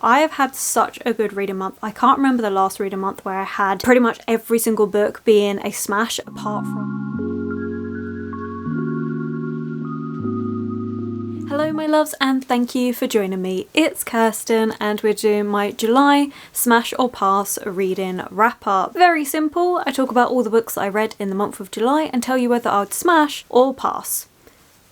I have had such a good reading month. I can't remember the last reading month where I had pretty much every single book being a smash, apart from... Hello my loves, and thank you for joining me. It's Kirsten and we're doing my July Smash or Pass reading wrap up. Very simple. I talk about all the books that I read in the month of July and tell you whether I would smash or pass.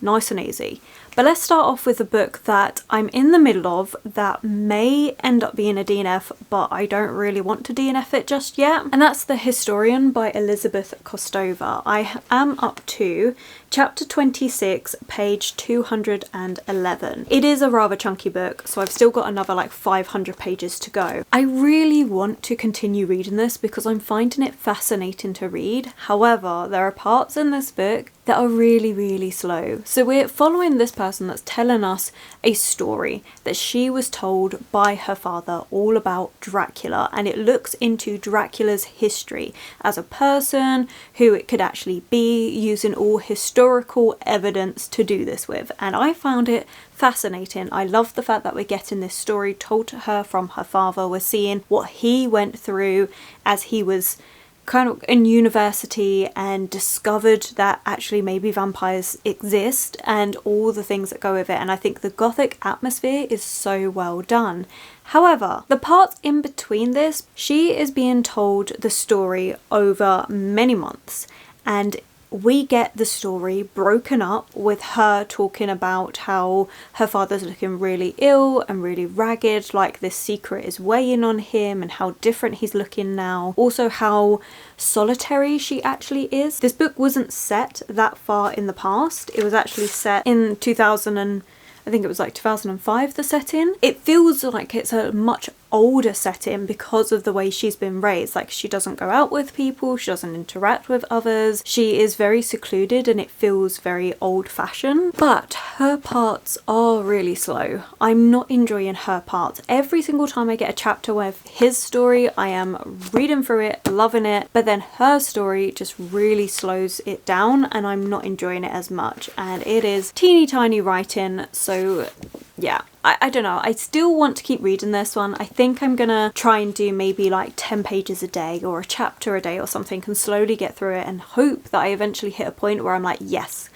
Nice and easy. But let's start off with a book that I'm in the middle of that may end up being a DNF, but I don't really want to DNF it just yet. And that's The Historian by Elizabeth Kostova. I am up to chapter 26, page 211. It is a rather chunky book, so I've still got another like 500 pages to go. I really want to continue reading this because I'm finding it fascinating to read. However, there are parts in this book that are really slow. So we're following this person that's telling us a story that she was told by her father all about Dracula, and it looks into Dracula's history as a person, who it could actually be, using all historical evidence to do this with, and I found it fascinating. I love the fact that we're getting this story told to her from her father. We're seeing what he went through as he was kind of in university and discovered that actually maybe vampires exist and all the things that go with it, and I think the gothic atmosphere is so well done. However, the parts in between this, she is being told the story over many months, and we get the story broken up with her talking about how her father's looking really ill and really ragged, like this secret is weighing on him, and how different he's looking now. Also how solitary she actually is. This book wasn't set that far in the past. It was actually set in 2005, the setting. It feels like it's a much older setting because of the way she's been raised. Like, she doesn't go out with people, she doesn't interact with others, she is very secluded, and it feels very old-fashioned. But her parts are really slow. I'm not enjoying her parts. Every single time I get a chapter with his story, I am reading through it, loving it, but then her story just really slows it down and I'm not enjoying it as much. And it is teeny tiny writing, so yeah. I don't know, I still want to keep reading this one. I think I'm gonna try and do maybe like 10 pages a day or a chapter a day or something, and slowly get through it and hope that I eventually hit a point where I'm like, yes,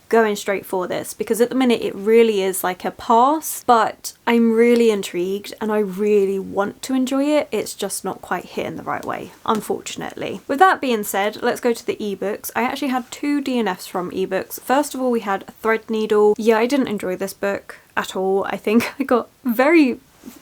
going straight for this, because at the minute it really is like a pass, but I'm really intrigued and I really want to enjoy it. It's just not quite hitting the right way, unfortunately. With that being said, let's go to the ebooks. I actually had 2 DNFs from ebooks. First of all, we had Threadneedle. Yeah, I didn't enjoy this book at all. I think I got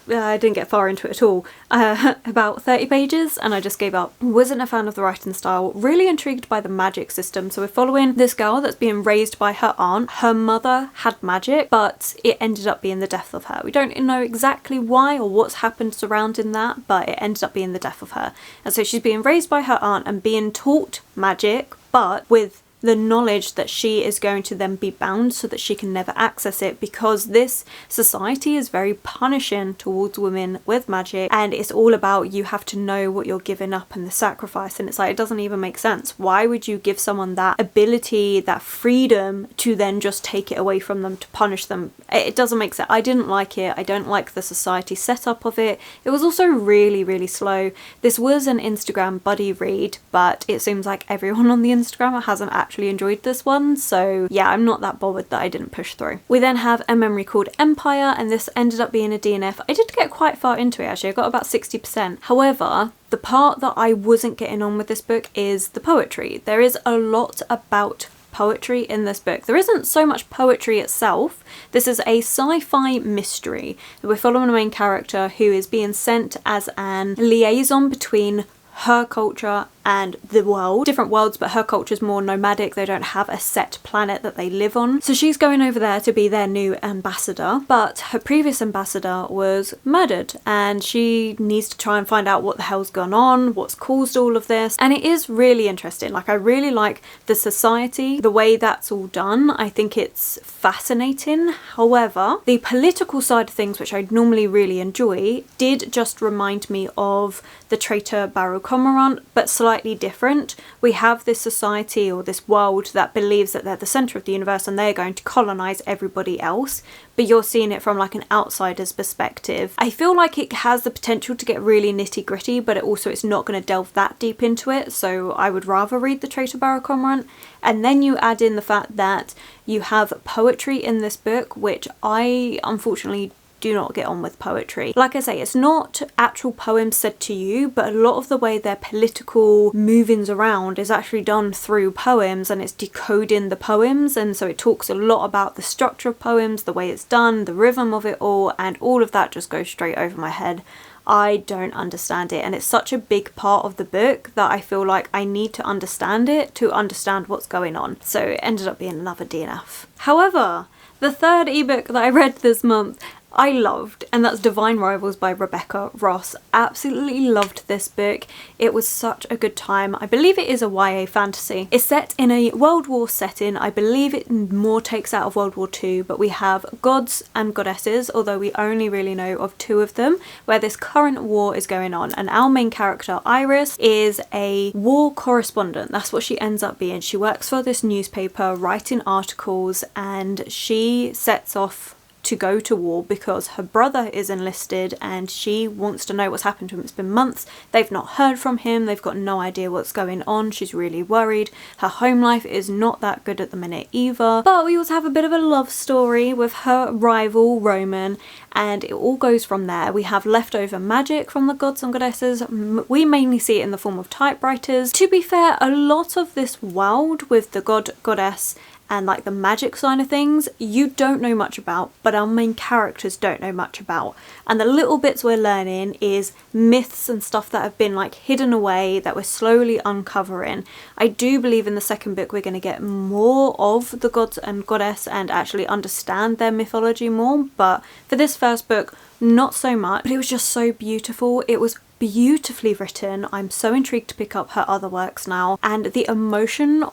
I didn't get far into it at all, about 30 pages, and I just gave up. Wasn't a fan of the writing style, really intrigued by the magic system. So we're following this girl that's being raised by her aunt. Her mother had magic, but it ended up being the death of her. We don't know exactly why or what's happened surrounding that, but it ended up being the death of her. And so she's being raised by her aunt and being taught magic, but with the knowledge that she is going to then be bound so that she can never access it, because this society is very punishing towards women with magic, and it's all about you have to know what you're giving up and the sacrifice, and it's like, it doesn't even make sense. Why would you give someone that ability, that freedom, to then just take it away from them to punish them? It doesn't make sense. I didn't like it. I don't like the society setup of it. It was also really slow. This was an Instagram buddy read, but it seems like everyone on the Instagram hasn't actually enjoyed this one, so yeah, I'm not that bothered that I didn't push through. We then have A Memory Called Empire, and this ended up being a DNF. I did get quite far into it actually. I got about 60%. However, the part that I wasn't getting on with this book is the poetry. There is a lot about poetry in this book. There isn't so much poetry itself. This is a sci-fi mystery. We're following a main character who is being sent as an liaison between her culture and the world. Different worlds, but her culture is more nomadic. They don't have a set planet that they live on. So she's going over there to be their new ambassador, but her previous ambassador was murdered and she needs to try and find out what the hell's gone on, what's caused all of this. And it is really interesting. Like, I really like the society, the way that's all done. I think it's fascinating. However, the political side of things, which I normally really enjoy, did just remind me of The Traitor Baru Cormorant, but slightly slightly different. We have this society or this world that believes that they're the center of the universe and they're going to colonize everybody else, but you're seeing it from like an outsider's perspective. I feel like it has the potential to get really nitty gritty, but it's not going to delve that deep into it, so I would rather read the Traitor Barrow Cormorant. And then you add in the fact that you have poetry in this book, which I unfortunately do not get on with poetry. Like I say, it's not actual poems said to you, but a lot of the way their political movings around is actually done through poems, and it's decoding the poems, and so it talks a lot about the structure of poems, the way it's done, the rhythm of it all, and all of that just goes straight over my head. I don't understand it, and it's such a big part of the book that I feel like I need to understand it to understand what's going on. So it ended up being another DNF. However, the third ebook that I read this month I loved, and that's Divine Rivals by Rebecca Ross. Absolutely loved this book. It was such a good time. I believe it is a YA fantasy. It's set in a World War setting. I believe it more takes out of World War II, but we have gods and goddesses, although we only really know of 2 of them, where this current war is going on. And our main character, Iris, is a war correspondent. That's what she ends up being. She works for this newspaper, writing articles, and she sets off to go to war because her brother is enlisted and she wants to know what's happened to him. It's been months, they've not heard from him, they've got no idea what's going on. She's really worried. Her home life is not that good at the minute either. But we also have a bit of a love story with her rival Roman, and it all goes from there. We have leftover magic from the gods and goddesses. We mainly see it in the form of typewriters. To be fair, a lot of this world with the god, goddess, and like the magic side of things, you don't know much about, but our main characters don't know much about. And the little bits we're learning is myths and stuff that have been like hidden away that we're slowly uncovering. I do believe in the second book we're going to get more of the gods and goddess and actually understand their mythology more, but for this first book, not so much. But it was just so beautiful. It was beautifully written. I'm so intrigued to pick up her other works now, and the emotion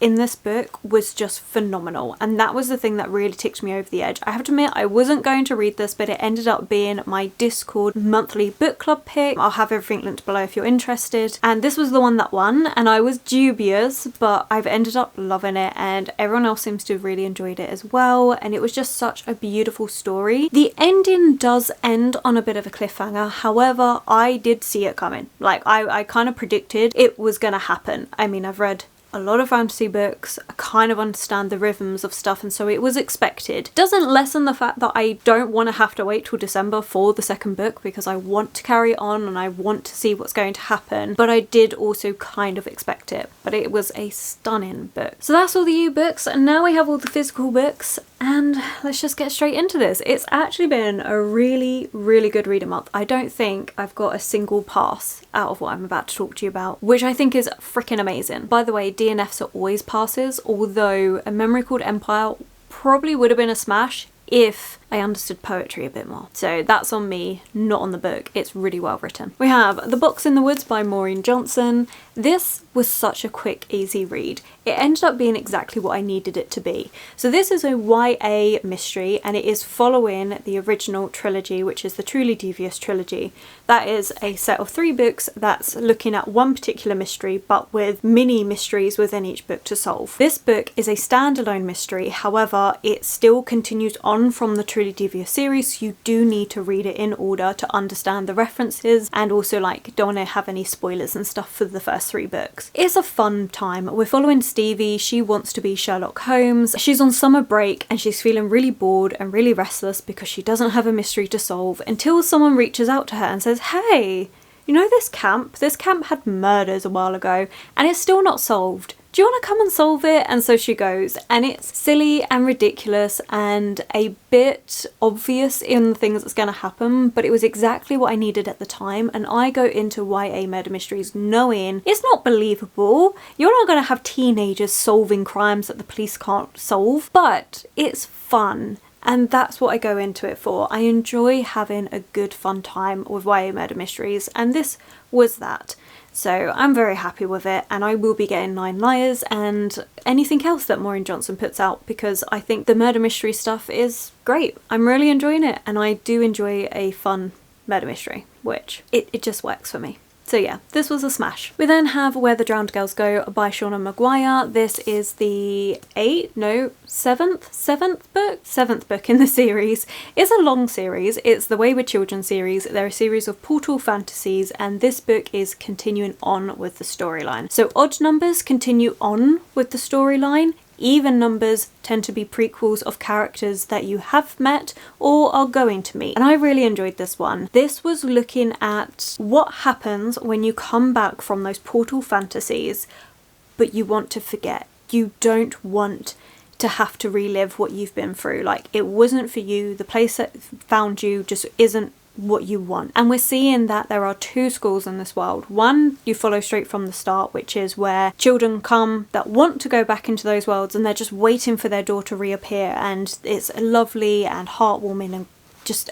in this book was just phenomenal, and that was the thing that really ticked me over the edge. I have to admit, I wasn't going to read this, but it ended up being my Discord monthly book club pick. I'll have everything linked below if you're interested, and this was the one that won, and I was dubious, but I've ended up loving it, and everyone else seems to have really enjoyed it as well, and it was just such a beautiful story. The ending does end on a bit of a cliffhanger, however, I did see it coming. Like, I kind of predicted it was gonna happen. I mean, I've read a lot of fantasy books, I kind of understand the rhythms of stuff, and so it was expected. Doesn't lessen the fact that I don't want to have to wait till December for the second book, because I want to carry on and I want to see what's going to happen, but I did also kind of expect it. But it was a stunning book. So that's all the EBooks, and now we have all the physical books, and let's just get straight into this. It's actually been a really, really good reading month. I don't think I've got a single pass out of what I'm about to talk to you about, which I think is freaking amazing. By the way, DNFs are always passes, although A Memory Called Empire probably would have been a smash if I understood poetry a bit more. So that's on me, not on the book. It's really well written. We have The Box in the Woods by Maureen Johnson. This was such a quick, easy read. It ended up being exactly what I needed it to be. So this is a YA mystery, and it is following the original trilogy, which is the Truly Devious trilogy. That is a set of 3 books that's looking at one particular mystery, but with mini mysteries within each book to solve. This book is a standalone mystery, however, it still continues on from the Truly Devious series, so you do need to read it in order to understand the references, and also like don't want to have any spoilers and stuff for the first 3 books. It's a fun time. We're following Stevie. She wants to be Sherlock Holmes. She's on summer break and she's feeling really bored and really restless because she doesn't have a mystery to solve, until someone reaches out to her and says, hey, you know this camp? This camp had murders a while ago and it's still not solved. Do you want to come and solve it? And so she goes, and it's silly and ridiculous and a bit obvious in the things that's going to happen, but it was exactly what I needed at the time. And I go into YA murder mysteries knowing it's not believable. You're not going to have teenagers solving crimes that the police can't solve, but it's fun. And that's what I go into it for. I enjoy having a good fun time with YA murder mysteries, and this was that. So I'm very happy with it, and I will be getting 9 Liars and anything else that Maureen Johnson puts out, because I think the murder mystery stuff is great. I'm really enjoying it, and I do enjoy a fun murder mystery, which it just works for me. So yeah, this was a smash. We then have Where the Drowned Girls Go by Shauna Maguire. This is the seventh book in the series. It's a long series. It's the Wayward Children series. They're a series of portal fantasies, and this book is continuing on with the storyline. So odd numbers continue on with the storyline. Even numbers tend to be prequels of characters that you have met or are going to meet. And I really enjoyed this one. This was looking at what happens when you come back from those portal fantasies, but you want to forget. You don't want to have to relive what you've been through. Like, it wasn't for you. The place that found you just isn't what you want. And we're seeing that there are two schools in this world. One you follow straight from the start, which is where children come that want to go back into those worlds and they're just waiting for their door to reappear, and it's lovely and heartwarming and just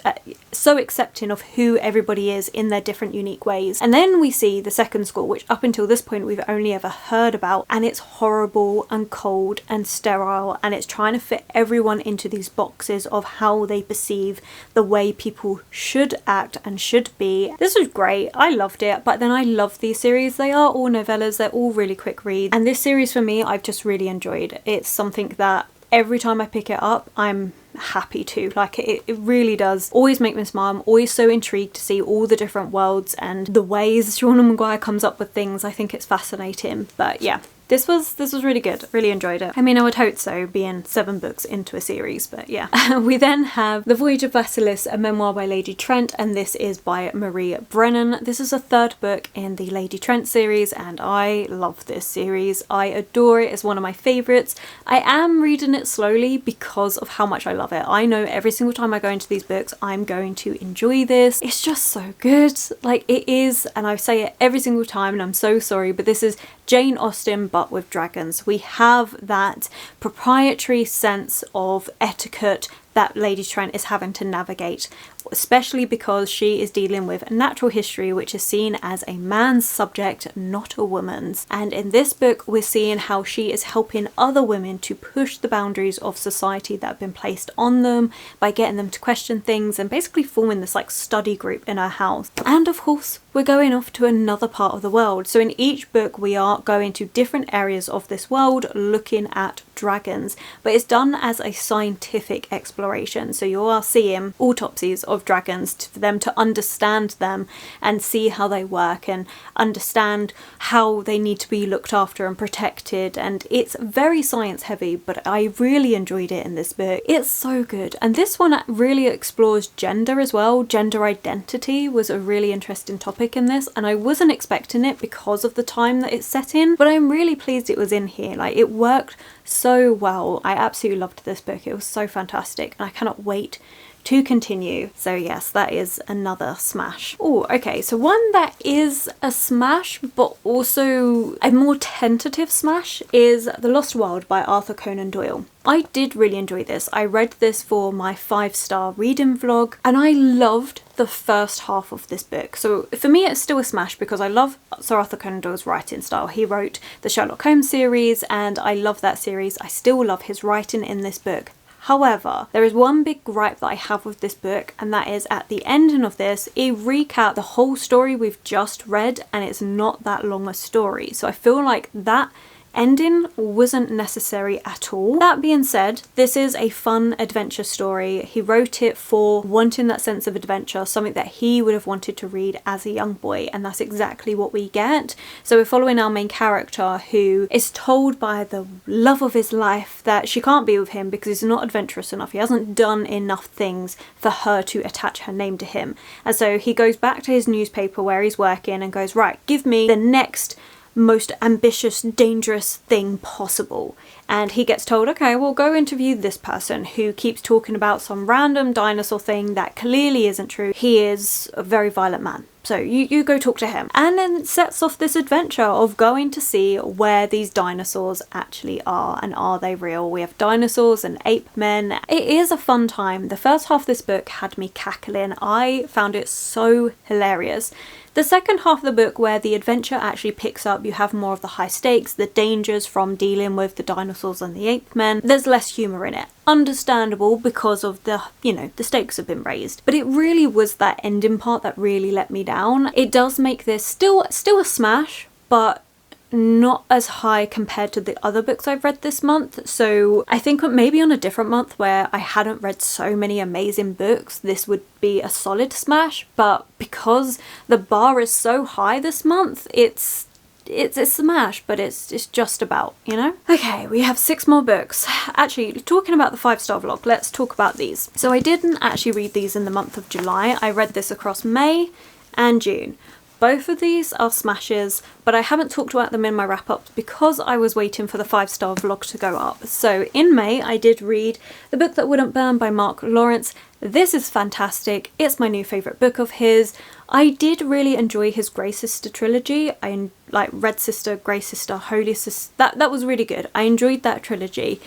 so accepting of who everybody is in their different unique ways. And then we see the second school, which up until this point we've only ever heard about, and it's horrible and cold and sterile, and it's trying to fit everyone into these boxes of how they perceive the way people should act and should be. This was great. I loved it. But then I love these series. They are all novellas. They're all really quick reads, and this series for me I've just really enjoyed. It's something that every time I pick it up I'm happy to. Like, it really does always make me smile. I'm always so intrigued to see all the different worlds and the ways Shauna Maguire comes up with things. I think it's fascinating. But yeah, this was really good. Really enjoyed it. I mean, I would hope so, being 7 books into a series, but yeah. We then have The Voyage of Basilisk, a memoir by Lady Trent, and this is by Marie Brennan. This is a 3rd book in the Lady Trent series, and I love this series. I adore it. It's one of my favourites. I am reading it slowly because of how much I love it. I know every single time I go into these books, I'm going to enjoy this. It's just so good. Like, it is, and I say it every single time, and I'm so sorry, but this is Jane Austen but with dragons. We have that proprietary sense of etiquette that Lady Trent is having to navigate, especially because she is dealing with natural history, which is seen as a man's subject, not a woman's. And in this book we're seeing how she is helping other women to push the boundaries of society that have been placed on them by getting them to question things and basically forming this like study group in her house. And of course we're going off to another part of the world. So in each book we are going to different areas of this world looking at dragons, but it's done as a scientific exploration. So you are seeing autopsies of dragons for them to understand them and see how they work and understand how they need to be looked after and protected. And it's very science heavy, but I really enjoyed it in this book. It's so good. And this one really explores gender as well. Gender identity was a really interesting topic in this, and I wasn't expecting it because of the time that it's set in, but I'm really pleased it was in here. Like, it worked so well. I absolutely loved this book. It was so fantastic, and I cannot wait to continue. So yes, that is another smash. Oh, okay, so one that is a smash but also a more tentative smash is The Lost World by Arthur Conan Doyle. I did really enjoy this. I read this for my 5-star reading vlog, and I loved the first half of this book. So for me it's still a smash because I love Sir Arthur Conan Doyle's writing style. He wrote the Sherlock Holmes series and I love that series. I still love his writing in this book. However, there is one big gripe that I have with this book, and that is at the ending of this, it recaps the whole story we've just read, and it's not that long a story. So I feel like that ending wasn't necessary at all. That being said, this is a fun adventure story. He wrote it for wanting that sense of adventure, something that he would have wanted to read as a young boy, and that's exactly what we get. So we're following our main character who is told by the love of his life that she can't be with him because he's not adventurous enough. He hasn't done enough things for her to attach her name to him. And so he goes back to his newspaper where he's working and goes, right, give me the next most ambitious, dangerous thing possible. And he gets told, okay, well, go interview this person who keeps talking about some random dinosaur thing that clearly isn't true. He is a very violent man. So you go talk to him. And then sets off this adventure of going to see where these dinosaurs actually are, and are they real? We have dinosaurs and ape men. It is a fun time. The first half of this book had me cackling. I found it so hilarious. The second half of the book, where the adventure actually picks up, you have more of the high stakes, the dangers from dealing with the dinosaurs and the ape men. There's less humour in it. Understandable because of the, you know, the stakes have been raised. But it really was that ending part that really let me down. It does make this still a smash, but not as high compared to the other books I've read this month. So I think maybe on a different month where I hadn't read so many amazing books, this would be a solid smash. But because the bar is so high this month, it's a smash, but it's just about, you know? Okay, we have 6 more books. Actually, talking about the 5-star vlog, let's talk about these. So I didn't actually read these in the month of July. I read this across May and June. Both of these are smashes, but I haven't talked about them in my wrap-ups because I was waiting for the 5-star vlog to go up. So in May, I did read The Book That Wouldn't Burn by Mark Lawrence. This is fantastic. It's my new favourite book of his. I did really enjoy his Grey Sister trilogy. I like Red Sister, Grey Sister, Holy Sister. That was really good. I enjoyed that trilogy.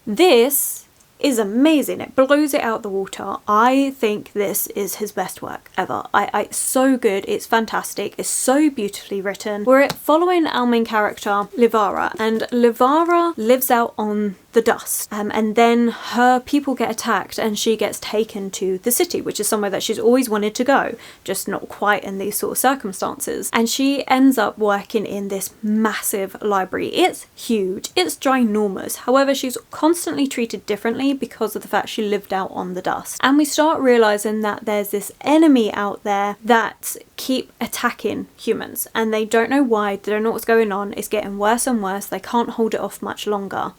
This is amazing. It blows it out the water. I think this is his best work ever. It's so good. It's fantastic. It's so beautifully written. We're following our main character, Livara, and Livara lives out on the dust, and then her people get attacked and she gets taken to the city, which is somewhere that she's always wanted to go, just not quite in these sort of circumstances. And she ends up working in this massive library. It's huge, it's ginormous. However, she's constantly treated differently because of the fact she lived out on the dust. And we start realizing that there's this enemy out there that keep attacking humans, and they don't know why, they don't know what's going on. It's getting worse and worse. They can't hold it off much longer.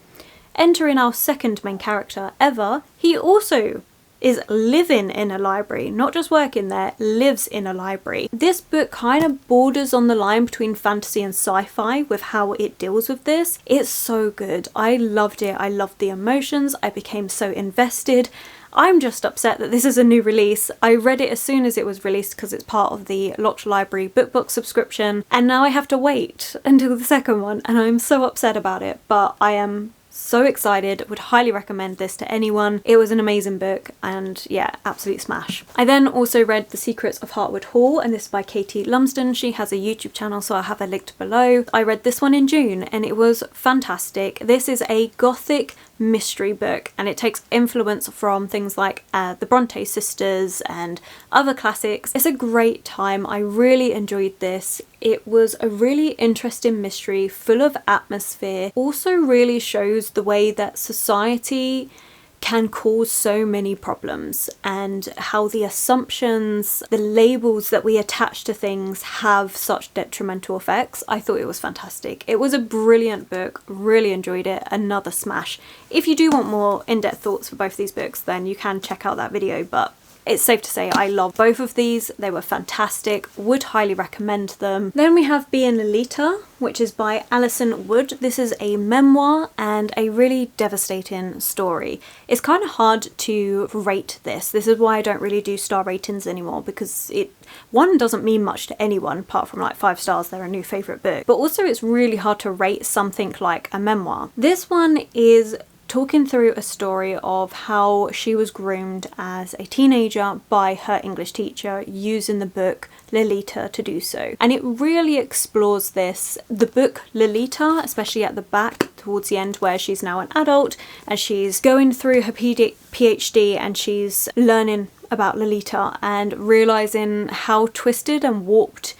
Entering our second main character, Eva, he also is living in a library, not just working there, lives in a library. This book kind of borders on the line between fantasy and sci-fi with how it deals with this. It's so good. I loved it. I loved the emotions. I became so invested. I'm just upset that this is a new release. I read it as soon as it was released because it's part of the Locked Library BookBook subscription, and now I have to wait until the second one, and I'm so upset about it, but I am so excited, would highly recommend this to anyone. It was an amazing book, and yeah, absolute smash. I then also read The Secrets of Heartwood Hall, and this is by Katie Lumsden. She has a YouTube channel, so I'll have her linked below. I read this one in June and it was fantastic. This is a gothic mystery book, and it takes influence from things like the Bronte sisters and other classics. It's a great time. I really enjoyed this. It was a really interesting mystery, full of atmosphere. Also really shows the way that society can cause so many problems and how the assumptions, the labels that we attach to things have such detrimental effects. I thought it was fantastic. It was a brilliant book, really enjoyed it, another smash. If you do want more in-depth thoughts for both these books, then you can check out that video, but it's safe to say I love both of these. They were fantastic, would highly recommend them. Then we have Being Lolita, which is by Alison Wood. This is a memoir and a really devastating story. It's kind of hard to rate this. This is why I don't really do star ratings anymore, because one doesn't mean much to anyone apart from like 5 stars, they're a new favourite book. But also it's really hard to rate something like a memoir. This one is talking through a story of how she was groomed as a teenager by her English teacher, using the book Lolita to do so. And it really explores this. The book Lolita, especially at the back towards the end where she's now an adult and she's going through her PhD and she's learning about Lolita and realising how twisted and warped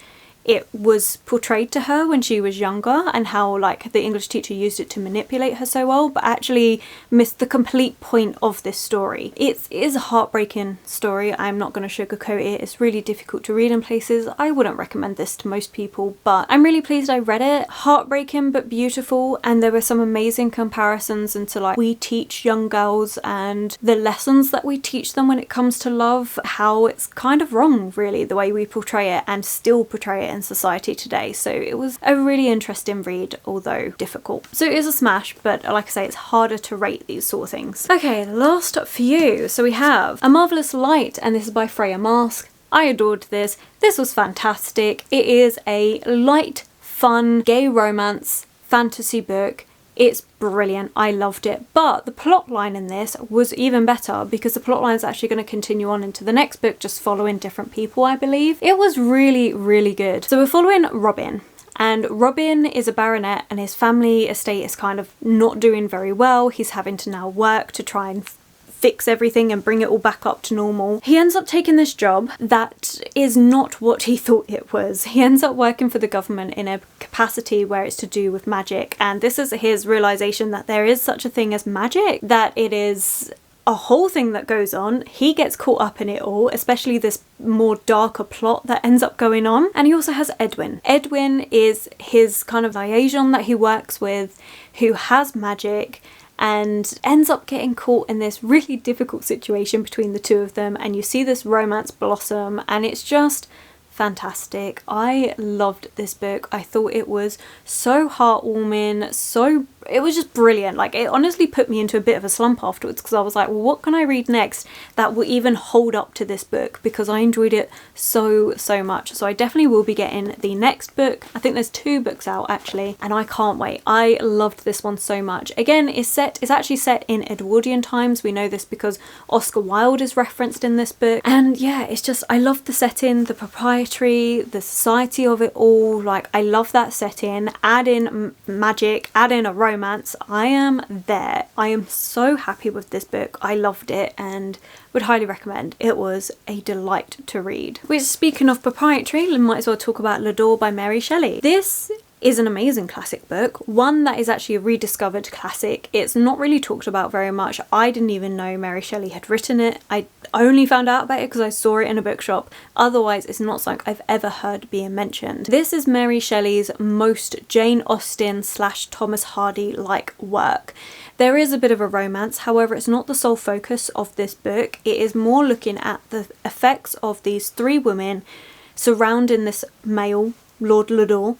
it was portrayed to her when she was younger, and how like the English teacher used it to manipulate her so well, but actually missed the complete point of this story. It is a heartbreaking story. I'm not going to sugarcoat it. It's really difficult to read in places. I wouldn't recommend this to most people, but I'm really pleased I read it. Heartbreaking but beautiful, and there were some amazing comparisons into like we teach young girls and the lessons that we teach them when it comes to love, how it's kind of wrong really the way we portray it and still portray it in society today. So it was a really interesting read, although difficult. So it is a smash, but like I say, it's harder to rate these sort of things. Okay, last for you. So we have A Marvellous Light, and this is by Freya Marske. I adored this. This was fantastic. It is a light, fun, gay romance fantasy book. It's brilliant. I loved it. But the plot line in this was even better because the plot line is actually going to continue on into the next book, just following different people, I believe. It was really, really good. So we're following Robin. And Robin is a baronet and his family estate is kind of not doing very well. He's having to now work to try and fix everything and bring it all back up to normal. He ends up taking this job that is not what he thought it was. He ends up working for the government in a capacity where it's to do with magic, and this is his realization that there is such a thing as magic, that it is a whole thing that goes on. He gets caught up in it all, especially this more darker plot that ends up going on. And he also has Edwin. Edwin is his kind of liaison that he works with, who has magic, and ends up getting caught in this really difficult situation between the two of them, and you see this romance blossom, and it's just fantastic. I loved this book. I thought it was so heartwarming, it was just brilliant. Like, it honestly put me into a bit of a slump afterwards because I was like, well, what can I read next that will even hold up to this book, because I enjoyed it so much. So I definitely will be getting the next book. I think there's 2 books out actually, and I can't wait. I loved this one so much. Again, it's actually set in Edwardian times. We know this because Oscar Wilde is referenced in this book, and yeah, it's just, I love the setting, the proprietary, the society of it all. Like, I love that setting. Add in magic, add in a romance. I am there. I am so happy with this book. I loved it and would highly recommend. It was a delight to read. Which, speaking of proprietary, we might as well talk about Ladore by Mary Shelley. This is an amazing classic book, one that is actually a rediscovered classic. It's not really talked about very much. I didn't even know Mary Shelley had written it. I only found out about it because I saw it in a bookshop. Otherwise, it's not something I've ever heard being mentioned. This is Mary Shelley's most Jane Austen / Thomas Hardy-like work. There is a bit of a romance, however, it's not the sole focus of this book. It is more looking at the effects of these 3 women surrounding this male, Lord Ladore,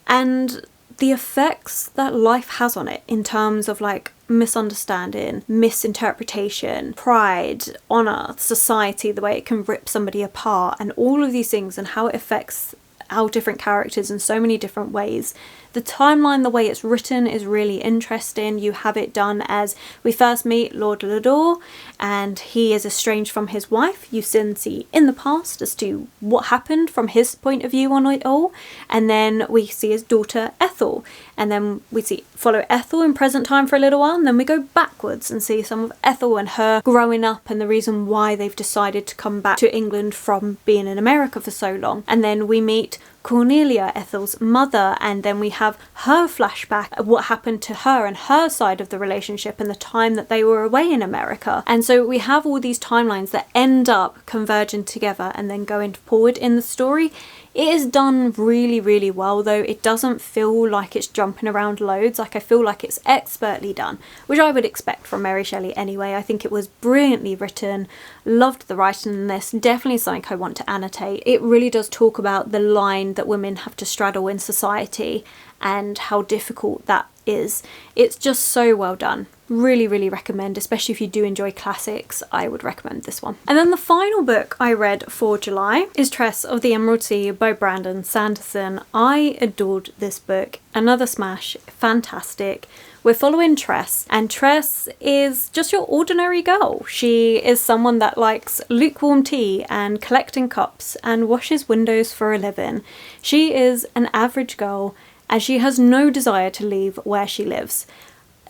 and the effects that life has on it in terms of like misunderstanding, misinterpretation, pride, honour, society, the way it can rip somebody apart, and all of these things, and how it affects our different characters in so many different ways. The timeline, the way it's written, is really interesting. You have it done as we first meet Lord Ladore and he is estranged from his wife. You then see in the past as to what happened from his point of view on it all, and then we see his daughter Ethel, and then we follow Ethel in present time for a little while, and then we go backwards and see some of Ethel and her growing up and the reason why they've decided to come back to England from being in America for so long. And then we meet Cornelia, Ethel's mother, and then we have her flashback of what happened to her and her side of the relationship and the time that they were away in America. And so we have all these timelines that end up converging together and then going forward in the story. It is done really well, though. It doesn't feel like it's jumping around loads. Like, I feel like it's expertly done, which I would expect from Mary Shelley anyway. I think it was brilliantly written. Loved the writing in this. Definitely something I want to annotate. It really does talk about the line that women have to straddle in society and how difficult that is. It's just so well done. Really recommend, especially if you do enjoy classics. I would recommend this one. And then the final book I read for July is Tress of the Emerald Sea by Brandon Sanderson. I adored this book. Another smash. Fantastic. We're following Tress, and Tress is just your ordinary girl. She is someone that likes lukewarm tea and collecting cups and washes windows for a living. She is an average girl and she has no desire to leave where she lives.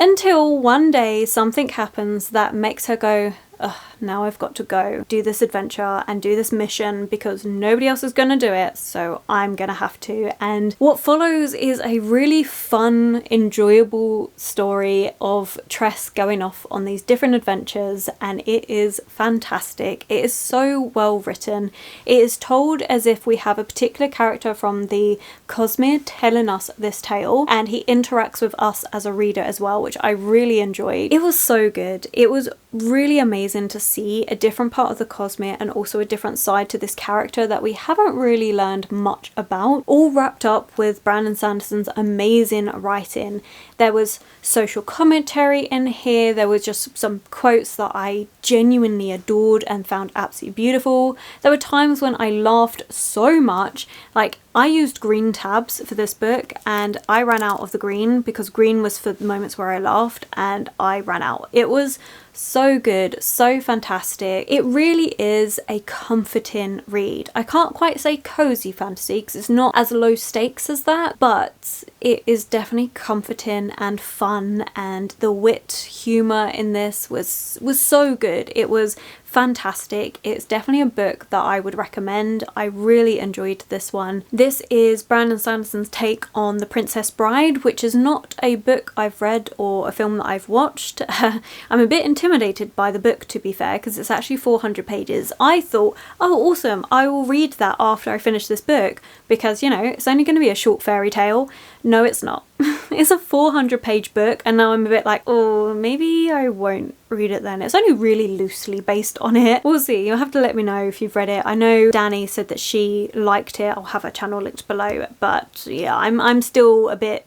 Until one day something happens that makes her go, ugh, now I've got to go do this adventure and do this mission because nobody else is going to do it, so I'm going to have to. And what follows is a really fun, enjoyable story of Tress going off on these different adventures, and it is fantastic. It is so well written. It is told as if we have a particular character from the Cosmere telling us this tale, and he interacts with us as a reader as well, which I really enjoyed. It was so good. It was really amazing amazing to see a different part of the Cosmere and also a different side to this character that we haven't really learned much about, all wrapped up with Brandon Sanderson's amazing writing. There was social commentary in here, there was just some quotes that I genuinely adored and found absolutely beautiful. There were times when I laughed so much, like I used green tabs for this book and I ran out of the green because green was for the moments where I laughed and I ran out. It was so good, so fantastic. It really is a comforting read. I can't quite say cozy fantasy because it's not as low stakes as that, but it is definitely comforting and fun, and the wit, humour in this was so good. It was fantastic. It's definitely a book that I would recommend. I really enjoyed this one. This is Brandon Sanderson's take on The Princess Bride, which is not a book I've read or a film that I've watched. I'm a bit intimidated by the book, to be fair, because it's actually 400 pages. I thought, oh awesome, I will read that after I finish this book because, you know, it's only going to be a short fairy tale. No, it's not. It's a 400-page book, and now I'm a bit like, oh, maybe I won't read it then. It's only really loosely based on it. We'll see. You'll have to let me know if you've read it. I know Danny said that she liked it. I'll have her channel linked below, but yeah, I'm still a bit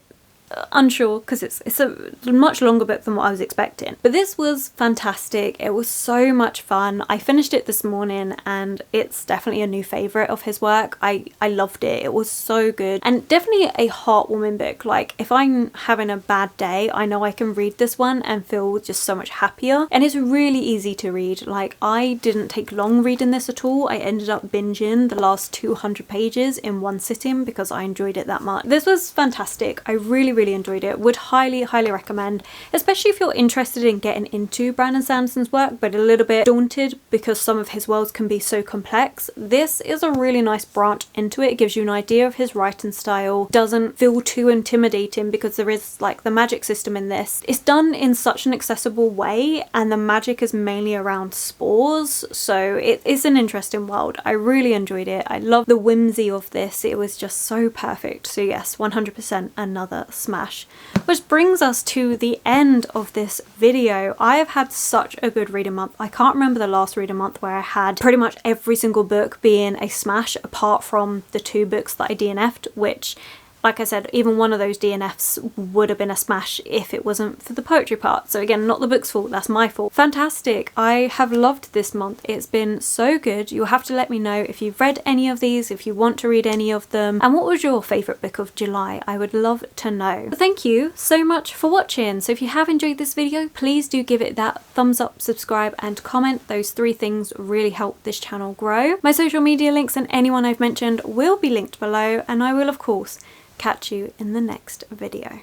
unsure because it's a much longer book than what I was expecting. But this was fantastic. It was so much fun. I finished it this morning and it's definitely a new favourite of his work. I loved it. It was so good and definitely a heartwarming book. Like if I'm having a bad day, I know I can read this one and feel just so much happier, and it's really easy to read. Like I didn't take long reading this at all. I ended up binging the last 200 pages in one sitting because I enjoyed it that much. This was fantastic. I really enjoyed it. Would highly recommend, especially if you're interested in getting into Brandon Sanderson's work but a little bit daunted because some of his worlds can be so complex. This is a really nice branch into it. It gives you an idea of his writing style, doesn't feel too intimidating because there is like the magic system in this. It's done in such an accessible way and the magic is mainly around spores, so it is an interesting world. I really enjoyed it. I love the whimsy of this. It was just so perfect. So yes, 100% another smash. Which brings us to the end of this video. I have had such a good reading month. I can't remember the last reading month where I had pretty much every single book being a smash apart from the 2 books that I DNF'd, which, like I said, even one of those DNFs would have been a smash if it wasn't for the poetry part. So again, not the book's fault, that's my fault. Fantastic. I have loved this month. It's been so good. You'll have to let me know if you've read any of these, if you want to read any of them, and what was your favourite book of July? I would love to know. But thank you so much for watching. So if you have enjoyed this video, please do give it that thumbs up, subscribe and comment. Those 3 things really help this channel grow. My social media links and anyone I've mentioned will be linked below, and I will of course catch you in the next video.